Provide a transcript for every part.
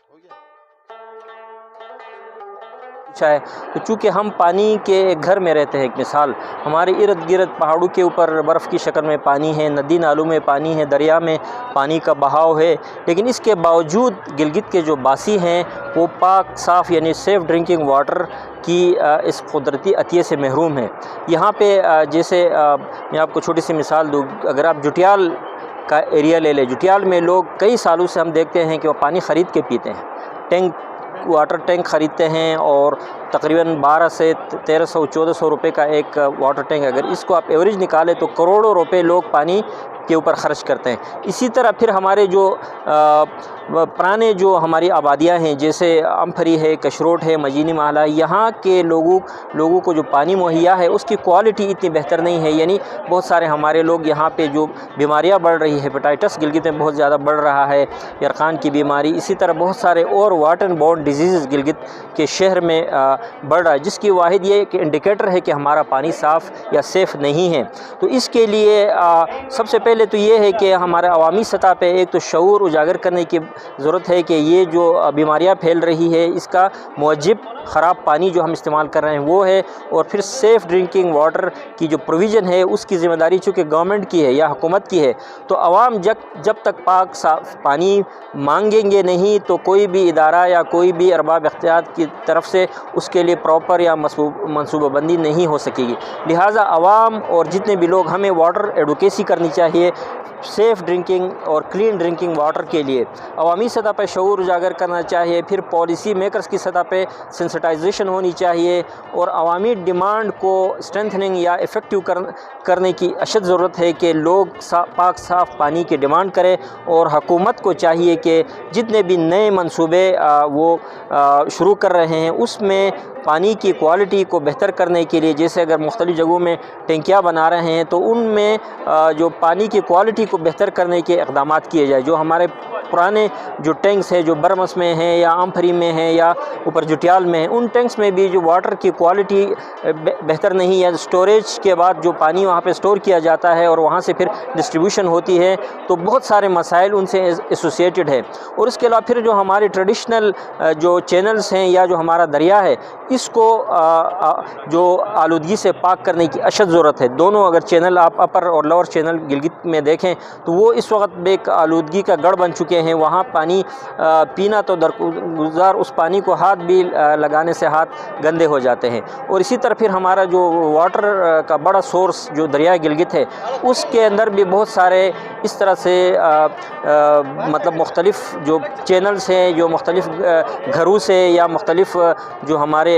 ہے تو چونکہ ہم پانی کے ایک گھر میں رہتے ہیں، ایک مثال ہمارے ارد گرد پہاڑوں کے اوپر برف کی شکل میں پانی ہے، ندی نالوں میں پانی ہے، دریا میں پانی کا بہاؤ ہے، لیکن اس کے باوجود گلگت کے جو باسی ہیں وہ پاک صاف یعنی سیف ڈرنکنگ واٹر کی اس قدرتی عطیے سے محروم ہیں۔ یہاں پہ جیسے میں آپ کو چھوٹی سی مثال دوں، اگر آپ جٹیال کا ایریا لے لیں، جٹیال میں لوگ کئی سالوں سے ہم دیکھتے ہیں کہ وہ پانی خرید کے پیتے ہیں، واٹر ٹینک خریدتے ہیں، اور تقریباً 1200 سے 1300 1400 روپے کا ایک واٹر ٹینک، اگر اس کو آپ ایوریج نکالیں تو کروڑوں روپے لوگ پانی کے اوپر خرچ کرتے ہیں۔ اسی طرح پھر ہمارے جو پرانے جو ہماری آبادیاں ہیں جیسے امپھری ہے، کشروٹ ہے، مجینی محلہ، یہاں کے لوگوں کو جو پانی مہیا ہے اس کی کوالٹی اتنی بہتر نہیں ہے، یعنی بہت سارے ہمارے لوگ یہاں پہ جو بیماریاں بڑھ رہی ہے، ہیپیٹائٹس گلگت میں بہت زیادہ بڑھ رہا ہے، یرقان کی بیماری، اسی طرح بہت سارے اور واٹر بورن ڈیزیزز گلگت کے شہر میں بڑھ رہا ہے، جس کی واحد یہ کہ انڈیکیٹر ہے کہ ہمارا پانی صاف یا سیف نہیں ہے۔ تو اس کے لیے سب سے پہلے تو یہ ہے کہ ہمارے عوامی سطح پہ ایک تو شعور اجاگر کرنے کی ضرورت ہے کہ یہ جو بیماریاں پھیل رہی ہے اس کا موجب خراب پانی جو ہم استعمال کر رہے ہیں وہ ہے، اور پھر سیف ڈرنکنگ واٹر کی جو پروویژن ہے اس کی ذمہ داری چونکہ گورنمنٹ کی ہے یا حکومت کی ہے، تو عوام جب تک پاک صاف پانی مانگیں گے نہیں تو کوئی بھی ادارہ یا کوئی بھی ارباب اختیار کی طرف سے اس کے لیے پراپر یا منصوبہ بندی نہیں ہو سکے گی۔ لہٰذا عوام اور جتنے بھی لوگ، ہمیں واٹر ایڈوکیسی کرنی چاہیے سیف ڈرنکنگ اور کلین ڈرنکنگ واٹر کے لیے، عوامی سطح پہ شعور اجاگر کرنا چاہیے، پھر پالیسی میکرز کی سطح پہ سینسٹائزیشن ہونی چاہیے، اور عوامی ڈیمانڈ کو اسٹرینتھننگ یا افیکٹو کرنے کی اشد ضرورت ہے کہ لوگ پاک صاف پانی کی ڈیمانڈ کریں، اور حکومت کو چاہیے کہ جتنے بھی نئے منصوبے وہ شروع کر رہے ہیں اس میں پانی کی کوالٹی کو بہتر کرنے کے لیے، جیسے اگر مختلف جگہوں میں ٹینکیاں بنا رہے ہیں تو ان میں جو پانی کی کوالٹی کو بہتر کرنے کے اقدامات کیے جائے۔ جو ہمارے پرانے جو ٹینکس ہیں جو برمس میں ہیں یا امپھری میں ہیں یا اوپر جٹیال میں ہیں، ان ٹینکس میں بھی جو واٹر کی کوالٹی بہتر نہیں ہے، اسٹوریج کے بعد جو پانی وہاں پہ اسٹور کیا جاتا ہے اور وہاں سے پھر ڈسٹریبیوشن ہوتی ہے، تو بہت سارے مسائل ان سے ایسوسیٹڈ ہے۔ اور اس کے علاوہ پھر جو ہمارے ٹریڈیشنل جو چینلز ہیں یا جو ہمارا دریا ہے اس کو جو آلودگی سے پاک کرنے کی اشد ضرورت ہے۔ دونوں اگر چینل آپ اپر اور لوور چینل گلگت میں دیکھیں تو وہ اس وقت ایک آلودگی کا گڑھ بن چکے ہیں، وہاں پانی پینا تو درگزار، اس پانی کو ہاتھ بھی لگانے سے ہاتھ گندے ہو جاتے ہیں۔ اور اسی طرح پھر ہمارا جو واٹر کا بڑا سورس جو دریائے گلگت ہے اس کے اندر بھی بہت سارے اس طرح سے مطلب مختلف جو چینلز ہیں جو مختلف گھروں سے یا مختلف جو ہمارے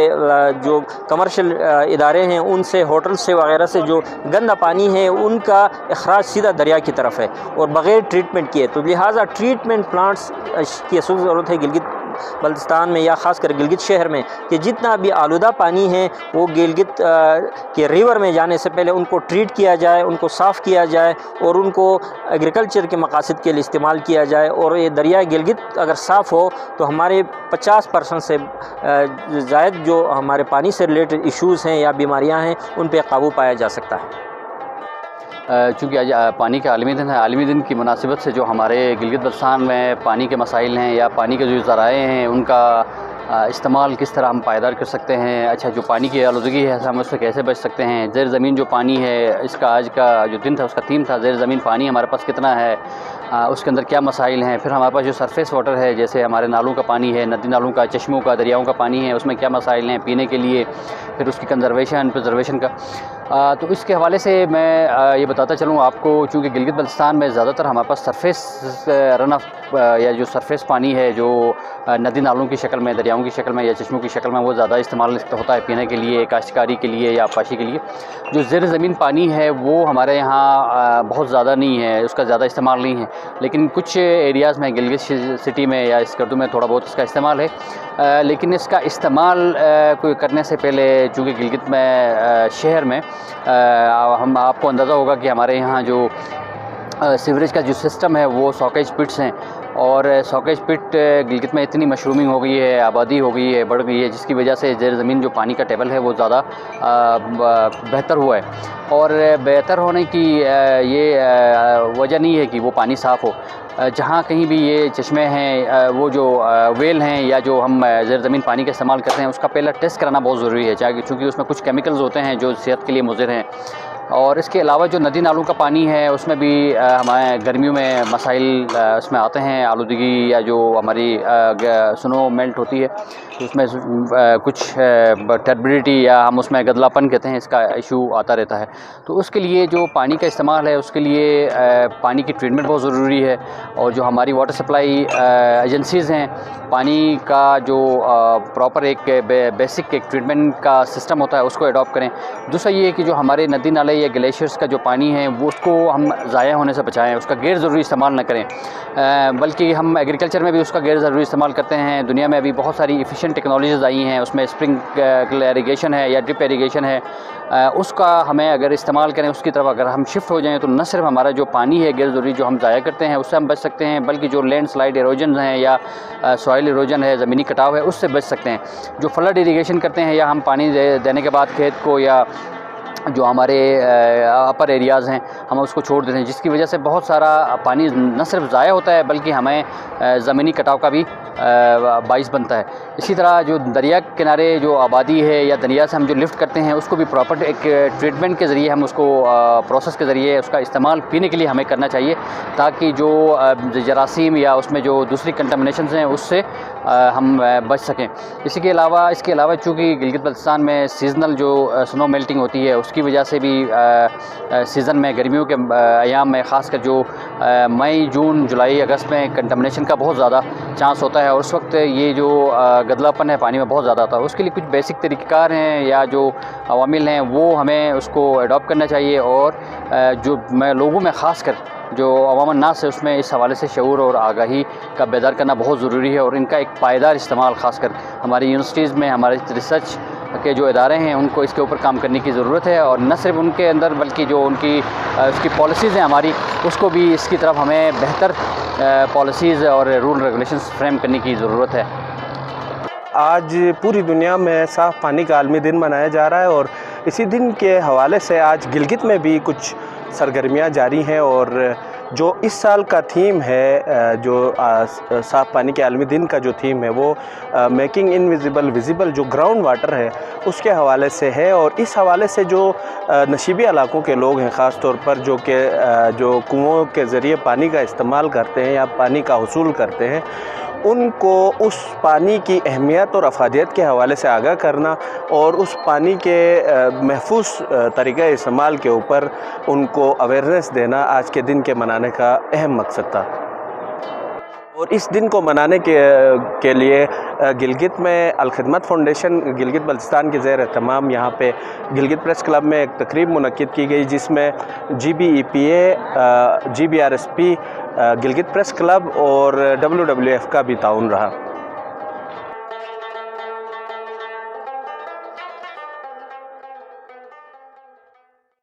جو کمرشل ادارے ہیں ان سے، ہوٹل سے وغیرہ سے جو گندا پانی ہے ان کا اخراج سیدھا دریا کی طرف ہے اور بغیر ٹریٹمنٹ کیے، تو لہٰذا ٹریٹمنٹ پلانٹس کی ضرورت ہے گلگت بلتستان میں یا خاص کر گلگت شہر میں، کہ جتنا بھی آلودہ پانی ہے وہ گلگت کے ریور میں جانے سے پہلے ان کو ٹریٹ کیا جائے، ان کو صاف کیا جائے اور ان کو ایگریکلچر کے مقاصد کے لیے استعمال کیا جائے، اور یہ دریائے گلگت اگر صاف ہو تو ہمارے 50% سے زائد جو ہمارے پانی سے ریلیٹڈ ایشوز ہیں یا بیماریاں ہیں ان پہ قابو پایا جا سکتا ہے۔ چونکہ آج پانی کا عالمی دن ہے، عالمی دن کی مناسبت سے جو ہمارے گلگت بلتستان میں پانی کے مسائل ہیں یا پانی کے جو ذرائع ہیں ان کا استعمال کس طرح ہم پائیدار کر سکتے ہیں، اچھا جو پانی کی آلودگی ہے ہم اس سے کیسے بچ سکتے ہیں، زیر زمین جو پانی ہے اس کا آج کا جو دن تھا اس کا تھیم تھا زیر زمین پانی ہمارے پاس کتنا ہے، اس کے اندر کیا مسائل ہیں، پھر ہمارے پاس جو سرفیس واٹر ہے جیسے ہمارے نالوں کا پانی ہے، ندی نالوں کا، چشموں کا، دریاؤں کا پانی ہے، اس میں کیا مسائل ہیں پینے کے لیے، پھر اس کی پرزرویشن کا، تو اس کے حوالے سے میں یہ بتاتا چلوں آپ کو، چونکہ گلگت بلتستان میں زیادہ تر ہمارے پاس سرفیس رن آف یا جو سرفیس پانی ہے جو ندی نالوں کی شکل میں، دریاؤں کی شکل میں یا چشموں کی شکل میں وہ زیادہ استعمال ہوتا ہے پینے کے لیے، کاشتکاری کے لیے یا آبپاشی کے لیے۔ جو زیر زمین پانی ہے وہ ہمارے یہاں بہت زیادہ نہیں ہے، اس کا زیادہ استعمال نہیں ہے، لیکن کچھ ایریاز میں گلگت سٹی میں یا اسکردو میں تھوڑا بہت اس کا استعمال ہے، لیکن اس کا استعمال کوئی کرنے سے پہلے چونکہ گلگت میں شہر میں ہم آپ کو اندازہ ہوگا کہ ہمارے یہاں جو سیوریج کا جو سسٹم ہے وہ ساکیج پٹس ہیں، اور ساکیج پٹ گلگت میں اتنی مشرومنگ ہو گئی ہے، آبادی ہو گئی ہے، بڑھ گئی ہے، جس کی وجہ سے زیر زمین جو پانی کا ٹیبل ہے وہ زیادہ بہتر ہوا ہے، اور بہتر ہونے کی یہ وجہ نہیں ہے کہ وہ پانی صاف ہو، جہاں کہیں بھی یہ چشمے ہیں، وہ جو ویل ہیں یا جو ہم زیر زمین پانی کا استعمال کرتے ہیں، اس کا پہلا ٹیسٹ کرانا بہت ضروری ہے، چونکہ اس میں کچھ کیمیکلز ہوتے ہیں جو صحت کے لیے مضر ہیں۔ اور اس کے علاوہ جو ندی نالوں کا پانی ہے اس میں بھی ہمارے گرمیوں میں مسائل اس میں آتے ہیں، آلودگی یا جو ہماری سنو میلٹ ہوتی ہے تو اس میں کچھ ٹربیڈیٹی یا ہم اس میں گدلا پن کہتے ہیں، اس کا ایشو آتا رہتا ہے۔ تو اس کے لیے جو پانی کا استعمال ہے اس کے لیے پانی کی ٹریٹمنٹ بہت ضروری ہے، اور جو ہماری واٹر سپلائی ایجنسیز ہیں، پانی کا جو پراپر ایک بیسک ایک ٹریٹمنٹ کا سسٹم ہوتا ہے اس کو اڈاپٹ کریں۔ دوسرا یہ ہے کہ جو ہمارے ندی نالے یا گلیشیئرس کا جو پانی ہے وہ اس کو ہم ضائع ہونے سے بچائیں، اس کا غیر ضروری استعمال نہ کریں، بلکہ ہم ایگریکلچر میں بھی اس کا غیر ضروری استعمال کرتے ہیں۔ دنیا میں ابھی بہت ساری ایفیشینٹ ٹیکنالوجیز آئی ہیں، اس میں اسپرنگ ایریگیشن ہے یا ڈرپ ایریگیشن ہے، اس کا ہمیں اگر استعمال کریں، اس کی طرف اگر ہم شفٹ ہو جائیں تو نہ صرف ہمارا جو پانی ہے غیر ضروری جو ہم ضائع کرتے ہیں اس سے ہم بچ سکتے ہیں، بلکہ جو لینڈ سلائڈ ایروجنز ہیں یا سوائل ایروجن ہے، زمینی کٹاؤ ہے، اس سے بچ سکتے ہیں۔ جو فلڈ ایریگیشن کرتے ہیں یا ہم پانی دینے کے بعد کھیت کو یا جو ہمارے اپر ایریاز ہیں ہم اس کو چھوڑ دیتے ہیں، جس کی وجہ سے بہت سارا پانی نہ صرف ضائع ہوتا ہے بلکہ ہمیں زمینی کٹاؤ کا بھی باعث بنتا ہے۔ اسی طرح جو دریا کنارے جو آبادی ہے یا دریا سے ہم جو لفٹ کرتے ہیں اس کو بھی پراپر ایک ٹریٹمنٹ کے ذریعے ہم اس کو پروسیس کے ذریعے اس کا استعمال پینے کے لیے ہمیں کرنا چاہیے، تاکہ جو جراثیم یا اس میں جو دوسری کنٹامنیشنز ہیں اس سے ہم بچ سکیں۔ اس کے علاوہ چونکہ گلگت بلتستان میں سیزنل جو سنو میلٹنگ ہوتی ہے اس کی وجہ سے بھی سیزن میں گرمیوں کے ایام میں خاص کر جو مئی، جون، جولائی، اگست میں کنٹامنیشن کا بہت زیادہ چانس ہوتا ہے، اور اس وقت یہ جو گدلا پن ہے پانی میں بہت زیادہ آتا ہے۔ اس کے لیے کچھ بیسک طریقہ کار ہیں یا جو عوامل ہیں وہ ہمیں اس کو اڈاپٹ کرنا چاہیے، اور جو لوگوں میں خاص کر جو عوام الناس ہے اس میں اس حوالے سے شعور اور آگاہی کا بیدار کرنا بہت ضروری ہے، اور ان کا ایک پائیدار استعمال خاص کر ہماری یونیورسٹیز میں ہمارے ریسرچ کے جو ادارے ہیں ان کو اس کے اوپر کام کرنے کی ضرورت ہے، اور نہ صرف ان کے اندر بلکہ جو ان کی اس کی پالیسیز ہیں ہماری، اس کو بھی اس کی طرف ہمیں بہتر پالیسیز اور رول ریگولیشنز فریم کرنے کی ضرورت ہے۔ آج پوری دنیا میں صاف پانی کا عالمی دن منایا جا رہا ہے، اور اسی دن کے حوالے سے آج گلگت میں بھی کچھ سرگرمیاں جاری ہیں، اور جو اس سال کا تھیم ہے جو صاف پانی کے عالمی دن کا جو تھیم ہے وہ میکنگ انویزیبل ویزیبل، جو گراؤنڈ واٹر ہے اس کے حوالے سے ہے، اور اس حوالے سے جو نشیبی علاقوں کے لوگ ہیں خاص طور پر جو کنوؤں کے ذریعے پانی کا استعمال کرتے ہیں یا پانی کا حصول کرتے ہیں، ان کو اس پانی کی اہمیت اور افادیت کے حوالے سے آگاہ کرنا اور اس پانی کے محفوظ طریقہ استعمال کے اوپر ان کو اویئرنیس دینا آج کے دن کے منانے کا اہم مقصد تھا۔ اور اس دن کو منانے کے لیے گلگت میں الخدمت فاؤنڈیشن گلگت بلتستان کے زیر اہتمام یہاں پہ گلگت پریس کلب میں ایک تقریب منعقد کی گئی، جس میں GBEPA، GBRSP، Gilgit press club اور WWF کا بھی تعاون رہا۔